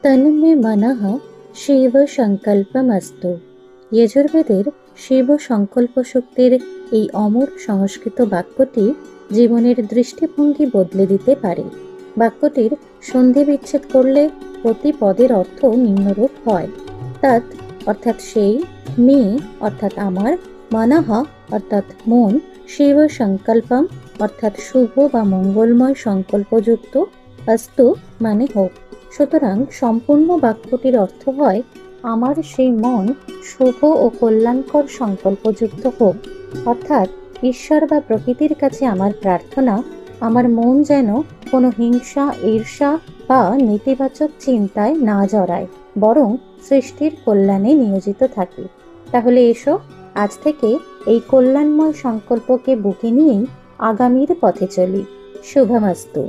তন্মে মনঃ শিব সংকল্পমস্তু। যজুর্বেদের শিব সংকল্প শক্তির এই অমর সংস্কৃত বাক্যটি জীবনের দৃষ্টিভঙ্গি বদলে দিতে পারে। বাক্যটির সন্ধি বিচ্ছেদ করলে প্রতি পদের অর্থ নিম্নরূপ হয়: তৎ অর্থাৎ সেই, মে অর্থাৎ আমার, মনঃ অর্থাৎ মন, শিব সংকল্পম অর্থাৎ শুভ বা মঙ্গলময় সংকল্পযুক্ত, অস্তু মানে হোক। সুতরাং সম্পূর্ণ বাক্যটির অর্থ হয়, আমার সেই মন শুভ ও কল্যাণকর সংকল্পযুক্ত হোক। অর্থাৎ ঈশ্বর বা প্রকৃতির কাছে আমার প্রার্থনা, আমার মন যেন কোনো হিংসা, ঈর্ষা বা নেতিবাচক চিন্তায় না জড়ায়, বরং সৃষ্টির কল্যাণে নিয়োজিত থাকে। তাহলে এসো আজ থেকে এই কল্যাণময় সংকল্পকে বুকে নিয়েই আগামীর পথে চলি। শুভমস্তু।